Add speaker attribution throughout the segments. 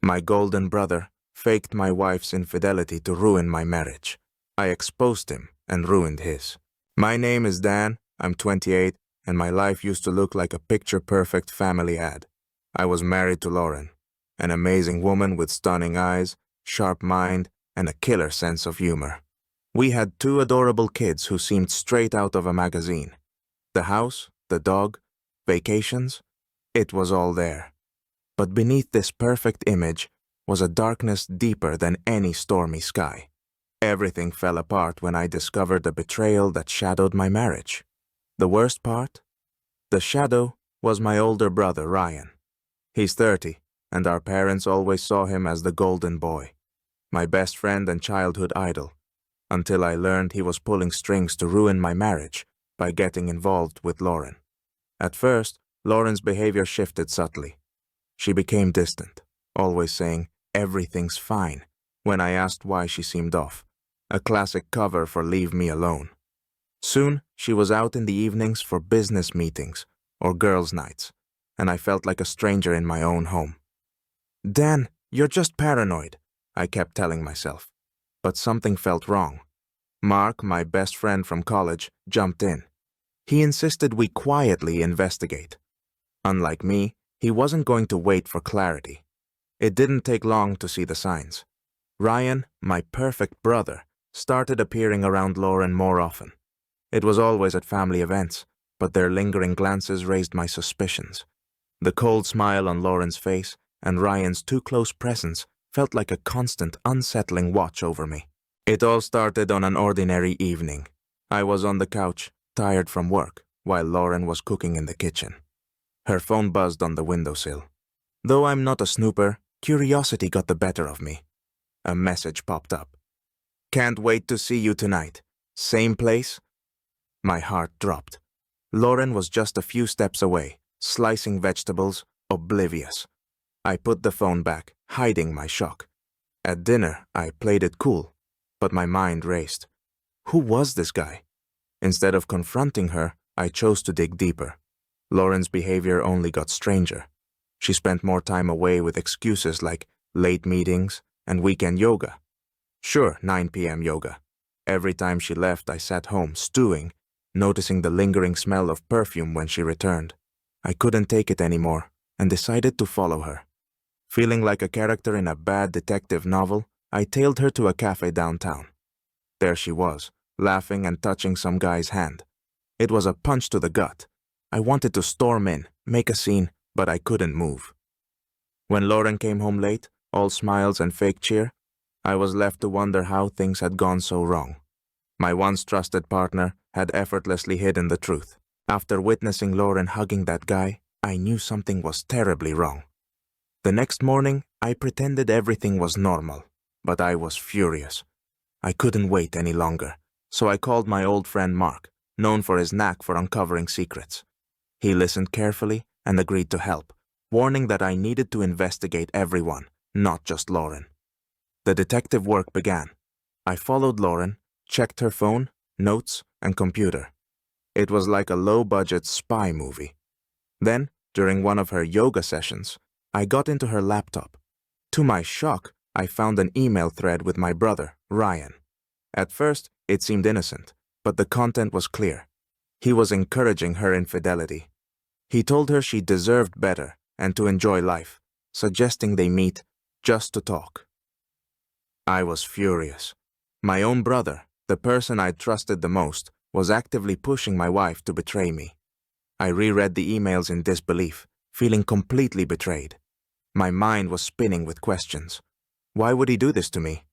Speaker 1: My golden brother faked my wife's infidelity to ruin my marriage. I exposed him and ruined his. My name is Dan, I'm 28, and my life used to look like a picture-perfect family ad. I was married to Lauren, an amazing woman with stunning eyes, sharp mind, and a killer sense of humor. We had two adorable kids who seemed straight out of a magazine. The house, the dog, vacations, it was all there. But beneath this perfect image was a darkness deeper than any stormy sky. Everything fell apart when I discovered the betrayal that shadowed my marriage. The worst part? The shadow was my older brother, Ryan. He's 30, and our parents always saw him as the golden boy, my best friend and childhood idol, until I learned he was pulling strings to ruin my marriage by getting involved with Lauren. At first, Lauren's behavior shifted subtly. She became distant, always saying, "Everything's fine," when I asked why she seemed off. A classic cover for "Leave Me Alone." Soon, she was out in the evenings for business meetings or girls' nights, and I felt like a stranger in my own home. "Dan, you're just paranoid," I kept telling myself. But something felt wrong. Mark, my best friend from college, jumped in. He insisted we quietly investigate. Unlike me, he wasn't going to wait for clarity. It didn't take long to see the signs. Ryan, my perfect brother, started appearing around Lauren more often. It was always at family events, but their lingering glances raised my suspicions. The cold smile on Lauren's face and Ryan's too close presence felt like a constant, unsettling watch over me. It all started on an ordinary evening. I was on the couch, tired from work, while Lauren was cooking in the kitchen. Her phone buzzed on the windowsill. Though I'm not a snooper, curiosity got the better of me. A message popped up. "Can't wait to see you tonight. Same place?" My heart dropped. Lauren was just a few steps away, slicing vegetables, oblivious. I put the phone back, hiding my shock. At dinner, I played it cool, but my mind raced. Who was this guy? Instead of confronting her, I chose to dig deeper. Lauren's behavior only got stranger. She spent more time away with excuses like late meetings and weekend yoga. Sure, 9 p.m. yoga. Every time she left, I sat home, stewing, noticing the lingering smell of perfume when she returned. I couldn't take it anymore and decided to follow her. Feeling like a character in a bad detective novel, I tailed her to a cafe downtown. There she was, laughing and touching some guy's hand. It was a punch to the gut. I wanted to storm in, make a scene, but I couldn't move. When Lauren came home late, all smiles and fake cheer, I was left to wonder how things had gone so wrong. My once trusted partner had effortlessly hidden the truth. After witnessing Lauren hugging that guy, I knew something was terribly wrong. The next morning, I pretended everything was normal, but I was furious. I couldn't wait any longer, so I called my old friend Mark, known for his knack for uncovering secrets. He listened carefully and agreed to help, warning that I needed to investigate everyone, not just Lauren. The detective work began. I followed Lauren, checked her phone, notes, and computer. It was like a low-budget spy movie. Then, during one of her yoga sessions, I got into her laptop. To my shock, I found an email thread with my brother, Ryan. At first, it seemed innocent, but the content was clear. He was encouraging her infidelity. He told her she deserved better and to enjoy life, suggesting they meet just to talk. I was furious. My own brother, the person I'd trusted the most, was actively pushing my wife to betray me. I reread the emails in disbelief, feeling completely betrayed. My mind was spinning with questions. Why would he do this to me?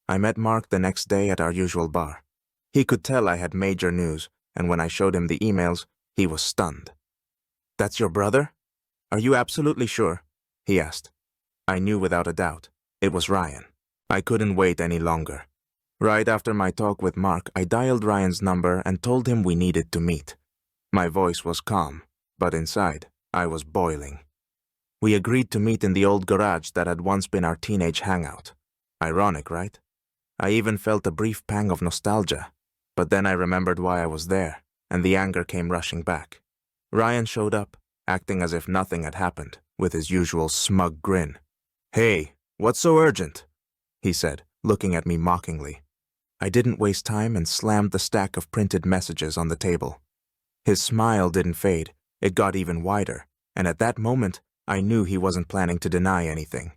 Speaker 1: I met Mark the next day at our usual bar. He could tell I had major news, and when I showed him the emails, he was stunned. "That's your brother? Are you absolutely sure?" he asked. I knew without a doubt. It was Ryan. I couldn't wait any longer. Right after my talk with Mark, I dialed Ryan's number and told him we needed to meet. My voice was calm, but inside, I was boiling. We agreed to meet in the old garage that had once been our teenage hangout. Ironic, right? I even felt a brief pang of nostalgia, but then I remembered why I was there, and the anger came rushing back. Ryan showed up, acting as if nothing had happened, with his usual smug grin. Hey, what's so urgent? He said, looking at me mockingly. I didn't waste time and slammed the stack of printed messages on the table. His smile didn't fade, it got even wider, and at that moment, I knew he wasn't planning to deny anything.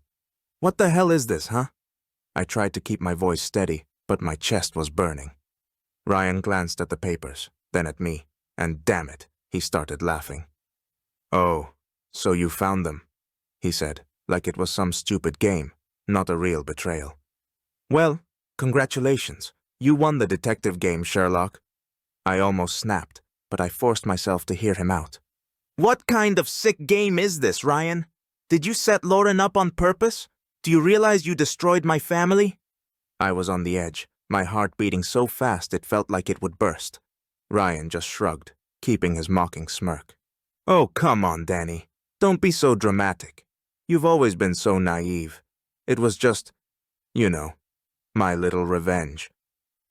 Speaker 1: What the hell is this, huh? I tried to keep my voice steady, but my chest was burning. Ryan glanced at the papers, then at me, and damn it, he started laughing. Oh, so you found them, he said, like it was some stupid game, not a real betrayal. Well, congratulations. You won the detective game, Sherlock. I almost snapped, but I forced myself to hear him out. What kind of sick game is this, Ryan? Did you set Lauren up on purpose? Do you realize you destroyed my family? I was on the edge, my heart beating so fast it felt like it would burst. Ryan just shrugged, keeping his mocking smirk. Oh, come on, Danny. Don't be so dramatic. You've always been so naive. It was just, you know, my little revenge.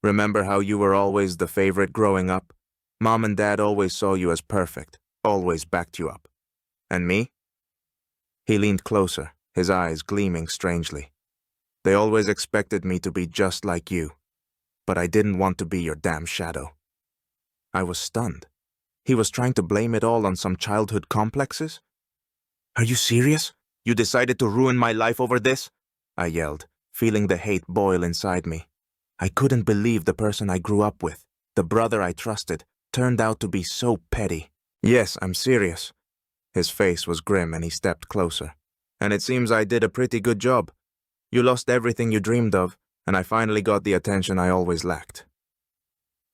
Speaker 1: Remember how you were always the favorite growing up? Mom and Dad always saw you as perfect, always backed you up. And me? He leaned closer, his eyes gleaming strangely. They always expected me to be just like you, but I didn't want to be your damn shadow. I was stunned. He was trying to blame it all on some childhood complexes? Are you serious? You decided to ruin my life over this? I yelled, feeling the hate boil inside me. I couldn't believe the person I grew up with, the brother I trusted, turned out to be so petty. Yes, I'm serious. His face was grim and he stepped closer. And it seems I did a pretty good job. You lost everything you dreamed of, and I finally got the attention I always lacked.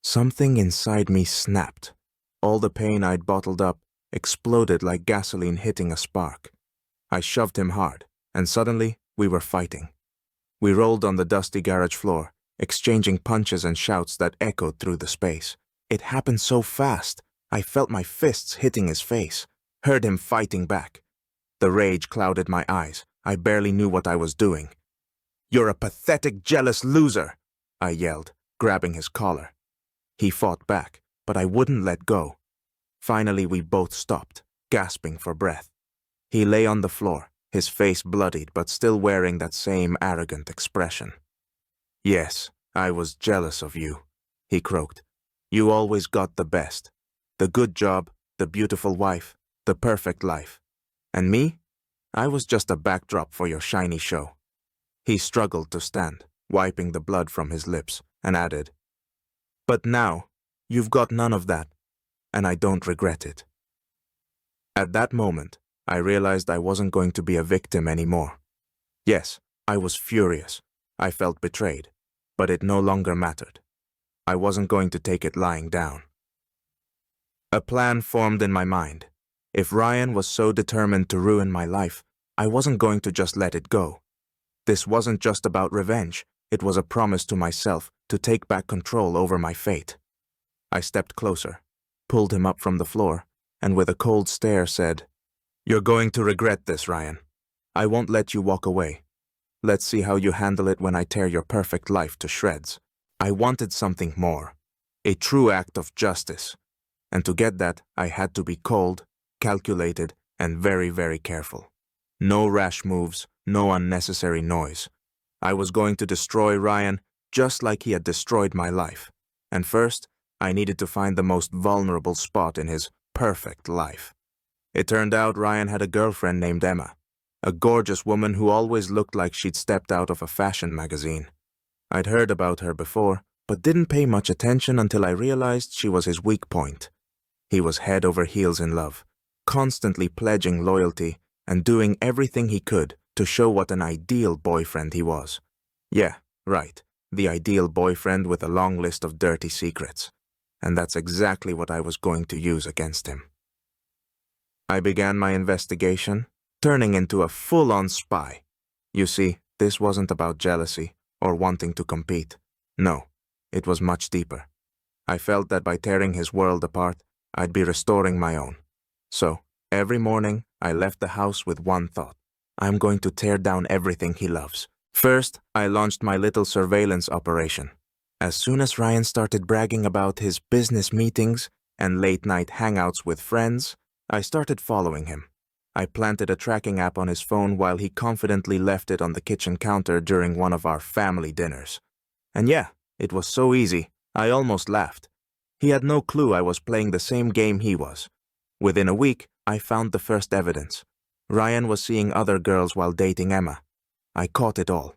Speaker 1: Something inside me snapped. All the pain I'd bottled up exploded like gasoline hitting a spark. I shoved him hard, and suddenly we were fighting. We rolled on the dusty garage floor, exchanging punches and shouts that echoed through the space. It happened so fast, I felt my fists hitting his face, heard him fighting back. The rage clouded my eyes. I barely knew what I was doing. You're a pathetic, jealous loser, I yelled, grabbing his collar. He fought back, but I wouldn't let go. Finally, we both stopped, gasping for breath. He lay on the floor, his face bloodied but still wearing that same arrogant expression. Yes, I was jealous of you, he croaked. You always got the best. The good job, the beautiful wife, the perfect life. And me? I was just a backdrop for your shiny show. He struggled to stand, wiping the blood from his lips, and added, But now, you've got none of that, and I don't regret it. At that moment, I realized I wasn't going to be a victim anymore. Yes, I was furious. I felt betrayed, but it no longer mattered. I wasn't going to take it lying down. A plan formed in my mind. If Ryan was so determined to ruin my life, I wasn't going to just let it go. This wasn't just about revenge, it was a promise to myself to take back control over my fate. I stepped closer, pulled him up from the floor, and with a cold stare said, You're going to regret this, Ryan. I won't let you walk away. Let's see how you handle it when I tear your perfect life to shreds. I wanted something more, a true act of justice. And to get that, I had to be cold, calculated, and very, very careful. No rash moves, no unnecessary noise. I was going to destroy Ryan just like he had destroyed my life. And first, I needed to find the most vulnerable spot in his perfect life. It turned out Ryan had a girlfriend named Emma, a gorgeous woman who always looked like she'd stepped out of a fashion magazine. I'd heard about her before, but didn't pay much attention until I realized she was his weak point. He was head over heels in love, constantly pledging loyalty and doing everything he could to show what an ideal boyfriend he was. Yeah, right, the ideal boyfriend with a long list of dirty secrets. And that's exactly what I was going to use against him. I began my investigation, turning into a full-on spy. You see, this wasn't about jealousy or wanting to compete. No, it was much deeper. I felt that by tearing his world apart, I'd be restoring my own. So, every morning, I left the house with one thought. I'm going to tear down everything he loves. First, I launched my little surveillance operation. As soon as Ryan started bragging about his business meetings and late-night hangouts with friends, I started following him. I planted a tracking app on his phone while he confidently left it on the kitchen counter during one of our family dinners. And yeah, it was so easy, I almost laughed. He had no clue I was playing the same game he was. Within a week, I found the first evidence. Ryan was seeing other girls while dating Emma. I caught it all.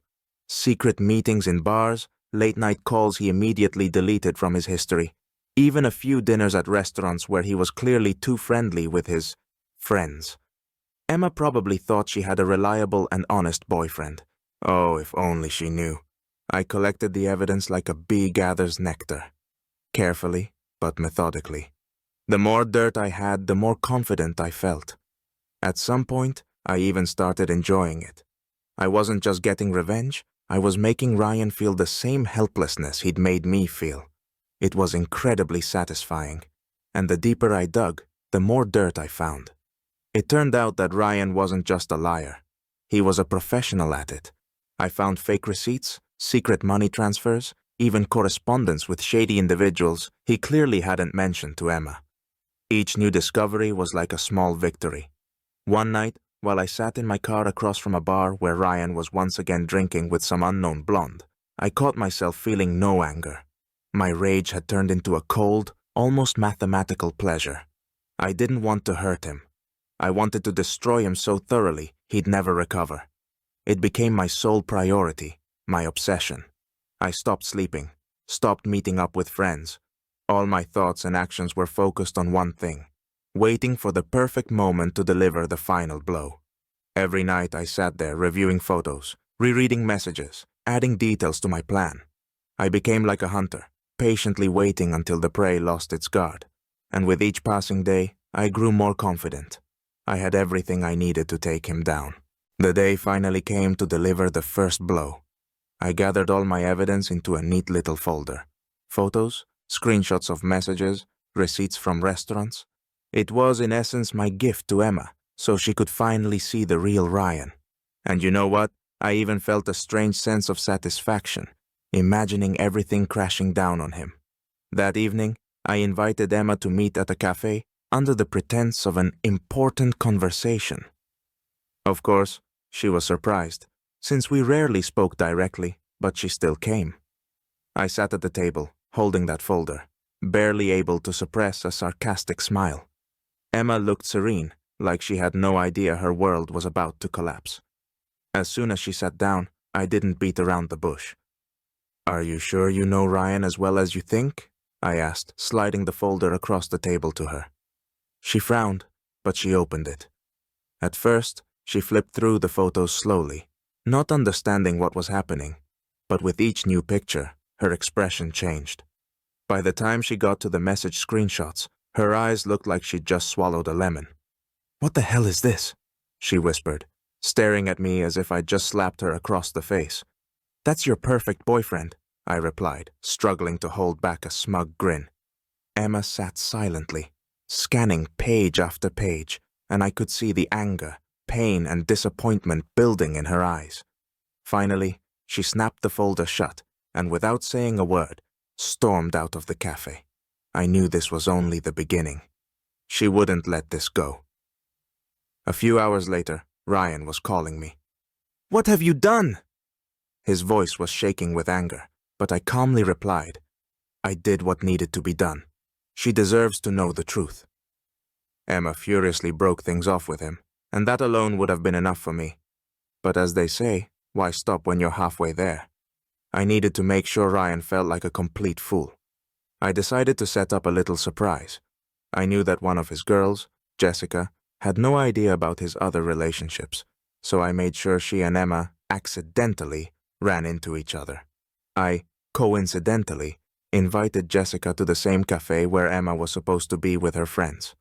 Speaker 1: Secret meetings in bars, late-night calls he immediately deleted from his history, even a few dinners at restaurants where he was clearly too friendly with his friends. Emma probably thought she had a reliable and honest boyfriend. Oh, if only she knew. I collected the evidence like a bee gathers nectar. Carefully, but methodically. The more dirt I had, the more confident I felt. At some point, I even started enjoying it. I wasn't just getting revenge, I was making Ryan feel the same helplessness he'd made me feel. It was incredibly satisfying, and the deeper I dug, the more dirt I found. It turned out that Ryan wasn't just a liar. He was a professional at it. I found fake receipts, secret money transfers, even correspondence with shady individuals he clearly hadn't mentioned to Emma. Each new discovery was like a small victory. One night, while I sat in my car across from a bar where Ryan was once again drinking with some unknown blonde, I caught myself feeling no anger. My rage had turned into a cold, almost mathematical pleasure. I didn't want to hurt him. I wanted to destroy him so thoroughly he'd never recover. It became my sole priority, my obsession. I stopped sleeping, stopped meeting up with friends. All my thoughts and actions were focused on one thing, waiting for the perfect moment to deliver the final blow. Every night I sat there reviewing photos, rereading messages, adding details to my plan. I became like a hunter, patiently waiting until the prey lost its guard. And with each passing day, I grew more confident. I had everything I needed to take him down. The day finally came to deliver the first blow. I gathered all my evidence into a neat little folder. Photos, screenshots of messages, receipts from restaurants. It was, in essence, my gift to Emma, so she could finally see the real Ryan. And you know what? I even felt a strange sense of satisfaction, imagining everything crashing down on him. That evening, I invited Emma to meet at a cafe under the pretense of an important conversation. Of course, she was surprised, since we rarely spoke directly, but she still came. I sat at the table, holding that folder, barely able to suppress a sarcastic smile. Emma looked serene, like she had no idea her world was about to collapse. As soon as she sat down, I didn't beat around the bush. "Are you sure you know Ryan as well as you think?" I asked, sliding the folder across the table to her. She frowned, but she opened it. At first, she flipped through the photos slowly, not understanding what was happening, but with each new picture, her expression changed. By the time she got to the message screenshots, her eyes looked like she'd just swallowed a lemon. "What the hell is this?" she whispered, staring at me as if I'd just slapped her across the face. "That's your perfect boyfriend," I replied, struggling to hold back a smug grin. Emma sat silently, scanning page after page, and I could see the anger, pain, and disappointment building in her eyes. Finally, she snapped the folder shut, and without saying a word, stormed out of the cafe. I knew this was only the beginning. She wouldn't let this go. A few hours later, Ryan was calling me. "What have you done?" His voice was shaking with anger, but I calmly replied, "I did what needed to be done. She deserves to know the truth." Emma furiously broke things off with him, and that alone would have been enough for me. But as they say, why stop when you're halfway there? I needed to make sure Ryan felt like a complete fool. I decided to set up a little surprise. I knew that one of his girls, Jessica, had no idea about his other relationships, so I made sure she and Emma accidentally ran into each other. I, coincidentally, invited Jessica to the same cafe where Emma was supposed to be with her friends.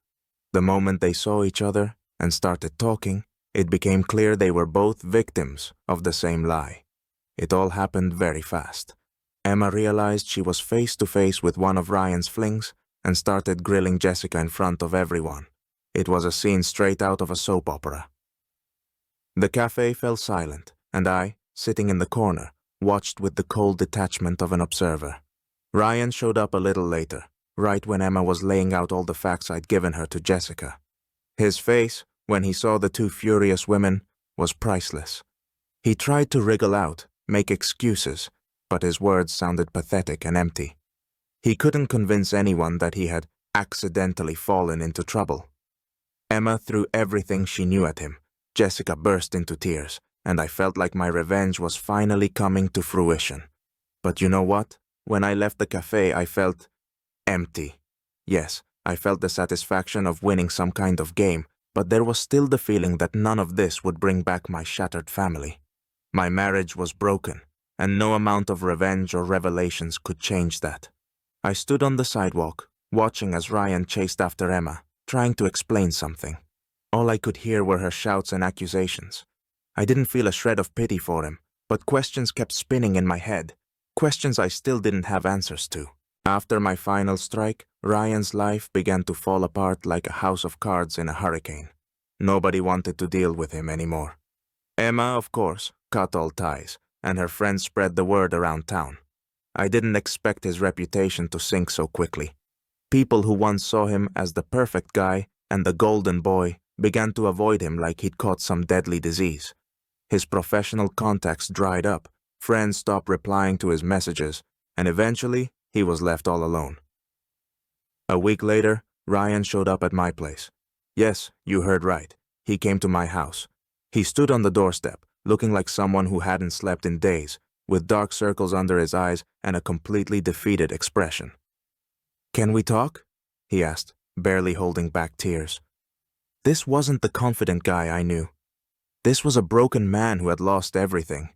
Speaker 1: The moment they saw each other and started talking, it became clear they were both victims of the same lie. It all happened very fast. Emma realized she was face to face with one of Ryan's flings and started grilling Jessica in front of everyone. It was a scene straight out of a soap opera. The cafe fell silent, and I, sitting in the corner, watched with the cold detachment of an observer. Ryan showed up a little later, right when Emma was laying out all the facts I'd given her to Jessica. His face when he saw the two furious women, was priceless. He tried to wriggle out, make excuses, but his words sounded pathetic and empty. He couldn't convince anyone that he had accidentally fallen into trouble. Emma threw everything she knew at him. Jessica burst into tears, and I felt like my revenge was finally coming to fruition. But you know what? When I left the cafe, I felt empty. Yes, I felt the satisfaction of winning some kind of game, but there was still the feeling that none of this would bring back my shattered family. My marriage was broken, and no amount of revenge or revelations could change that. I stood on the sidewalk, watching as Ryan chased after Emma, trying to explain something. All I could hear were her shouts and accusations. I didn't feel a shred of pity for him, but questions kept spinning in my head, questions I still didn't have answers to. After my final strike, Ryan's life began to fall apart like a house of cards in a hurricane. Nobody wanted to deal with him anymore. Emma, of course, cut all ties, and her friends spread the word around town. I didn't expect his reputation to sink so quickly. People who once saw him as the perfect guy and the golden boy began to avoid him like he'd caught some deadly disease. His professional contacts dried up, friends stopped replying to his messages, and eventually he was left all alone. A week later, Ryan showed up at my place. Yes, you heard right. He came to my house. He stood on the doorstep, looking like someone who hadn't slept in days, with dark circles under his eyes and a completely defeated expression. "Can we talk?" he asked, barely holding back tears. This wasn't the confident guy I knew. This was a broken man who had lost everything.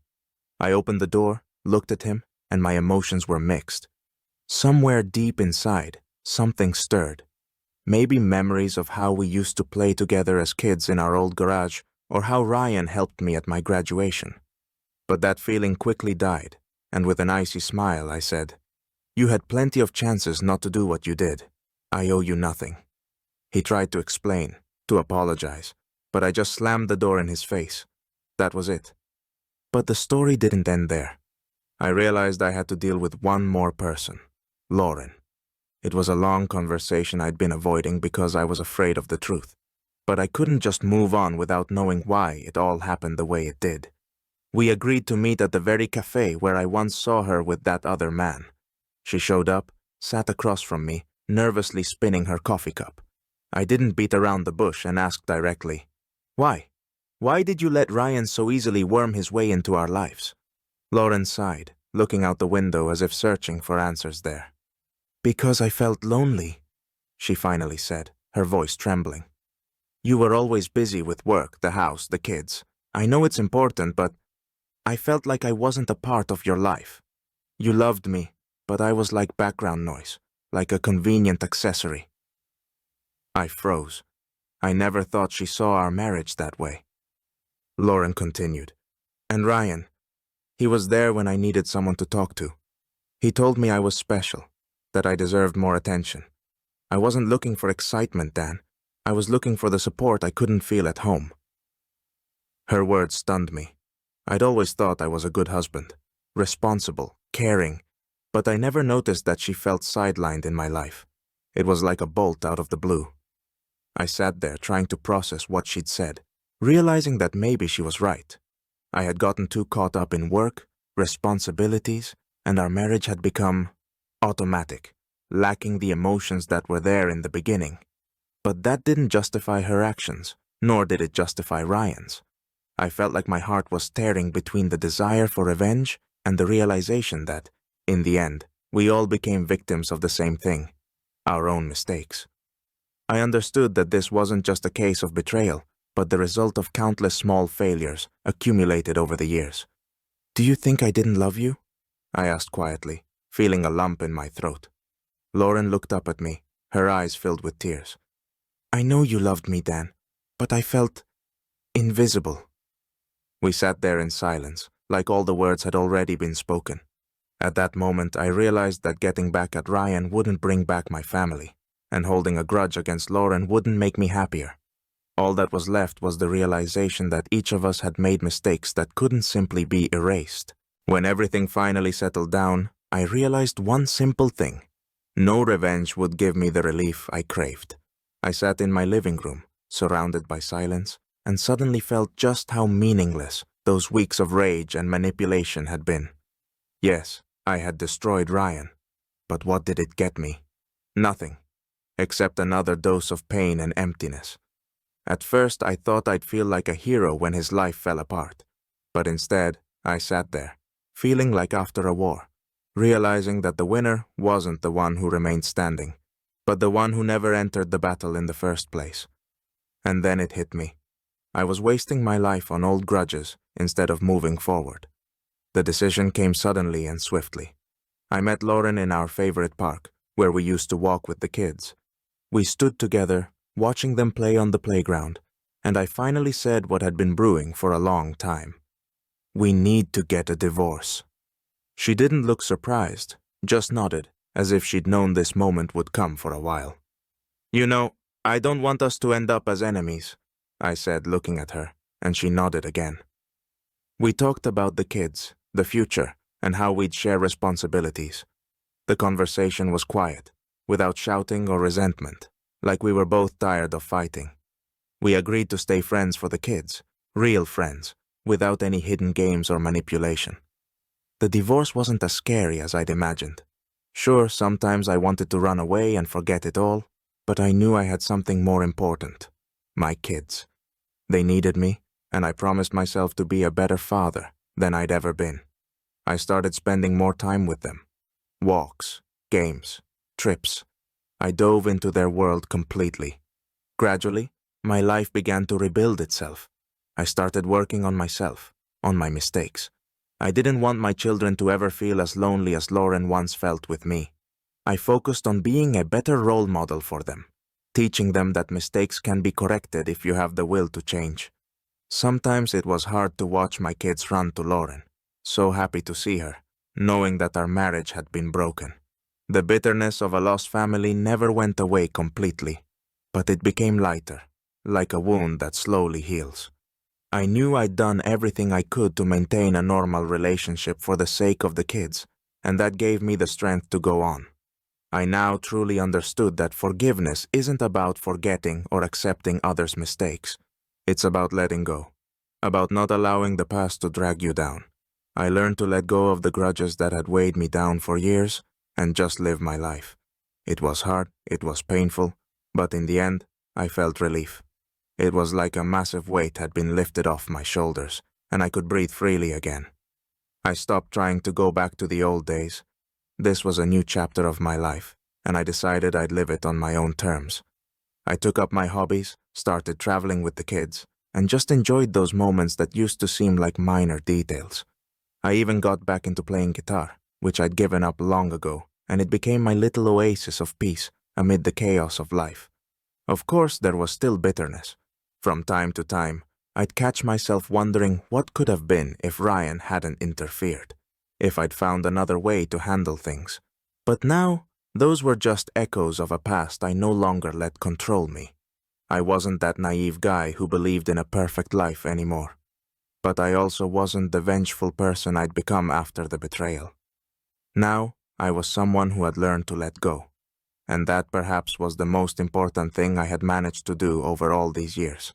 Speaker 1: I opened the door, looked at him, and my emotions were mixed. Somewhere deep inside, something stirred. Maybe memories of how we used to play together as kids in our old garage, or how Ryan helped me at my graduation. But that feeling quickly died, and with an icy smile I said, "You had plenty of chances not to do what you did. I owe you nothing." He tried to explain, to apologize, but I just slammed the door in his face. That was it. But the story didn't end there. I realized I had to deal with one more person, Lauren. It was a long conversation I'd been avoiding because I was afraid of the truth. But I couldn't just move on without knowing why it all happened the way it did. We agreed to meet at the very cafe where I once saw her with that other man. She showed up, sat across from me, nervously spinning her coffee cup. I didn't beat around the bush and asked directly, "Why? Why did you let Ryan so easily worm his way into our lives?" Lauren sighed, looking out the window as if searching for answers there. "Because I felt lonely," she finally said, her voice trembling. "You were always busy with work, the house, the kids. I know it's important, but I felt like I wasn't a part of your life. You loved me, but I was like background noise, like a convenient accessory." I froze. I never thought she saw our marriage that way. Lauren continued. "And Ryan, he was there when I needed someone to talk to. He told me I was special, that I deserved more attention. I wasn't looking for excitement, Dan. I was looking for the support I couldn't feel at home." Her words stunned me. I'd always thought I was a good husband, responsible, caring, but I never noticed that she felt sidelined in my life. It was like a bolt out of the blue. I sat there trying to process what she'd said, realizing that maybe she was right. I had gotten too caught up in work, responsibilities, and our marriage had become automatic, lacking the emotions that were there in the beginning. But that didn't justify her actions, nor did it justify Ryan's. I felt like my heart was tearing between the desire for revenge and the realization that, in the end, we all became victims of the same thing, our own mistakes. I understood that this wasn't just a case of betrayal, but the result of countless small failures accumulated over the years. "Do you think I didn't love you?" I asked quietly, feeling a lump in my throat. Lauren looked up at me, her eyes filled with tears. "I know you loved me, Dan, but I felt invisible." We sat there in silence, like all the words had already been spoken. At that moment, I realized that getting back at Ryan wouldn't bring back my family, and holding a grudge against Lauren wouldn't make me happier. All that was left was the realization that each of us had made mistakes that couldn't simply be erased. When everything finally settled down, I realized one simple thing. No revenge would give me the relief I craved. I sat in my living room, surrounded by silence, and suddenly felt just how meaningless those weeks of rage and manipulation had been. Yes, I had destroyed Ryan, but what did it get me? Nothing, except another dose of pain and emptiness. At first, I thought I'd feel like a hero when his life fell apart, but instead, I sat there, feeling like after a war, realizing that the winner wasn't the one who remained standing, but the one who never entered the battle in the first place. And then it hit me. I was wasting my life on old grudges instead of moving forward. The decision came suddenly and swiftly. I met Lauren in our favorite park, where we used to walk with the kids. We stood together, watching them play on the playground, and I finally said what had been brewing for a long time. We need to get a divorce. She didn't look surprised, just nodded, as if she'd known this moment would come for a while. You know, I don't want us to end up as enemies, I said, looking at her, and she nodded again. We talked about the kids, the future, and how we'd share responsibilities. The conversation was quiet, without shouting or resentment, like we were both tired of fighting. We agreed to stay friends for the kids, real friends, without any hidden games or manipulation. The divorce wasn't as scary as I'd imagined. Sure, sometimes I wanted to run away and forget it all, but I knew I had something more important: my kids. They needed me, and I promised myself to be a better father than I'd ever been. I started spending more time with them. Walks, games, trips. I dove into their world completely. Gradually, my life began to rebuild itself. I started working on myself, on my mistakes. I didn't want my children to ever feel as lonely as Lauren once felt with me. I focused on being a better role model for them, teaching them that mistakes can be corrected if you have the will to change. Sometimes it was hard to watch my kids run to Lauren, so happy to see her, knowing that our marriage had been broken. The bitterness of a lost family never went away completely, but it became lighter, like a wound that slowly heals. I knew I'd done everything I could to maintain a normal relationship for the sake of the kids, and that gave me the strength to go on. I now truly understood that forgiveness isn't about forgetting or accepting others' mistakes. It's about letting go, about not allowing the past to drag you down. I learned to let go of the grudges that had weighed me down for years and just live my life. It was hard, it was painful, but in the end, I felt relief. It was like a massive weight had been lifted off my shoulders, and I could breathe freely again. I stopped trying to go back to the old days. This was a new chapter of my life, and I decided I'd live it on my own terms. I took up my hobbies, started traveling with the kids, and just enjoyed those moments that used to seem like minor details. I even got back into playing guitar, which I'd given up long ago, and it became my little oasis of peace amid the chaos of life. Of course, there was still bitterness. From time to time, I'd catch myself wondering what could have been if Ryan hadn't interfered, if I'd found another way to handle things. But now, those were just echoes of a past I no longer let control me. I wasn't that naive guy who believed in a perfect life anymore. But I also wasn't the vengeful person I'd become after the betrayal. Now, I was someone who had learned to let go. And that perhaps was the most important thing I had managed to do over all these years.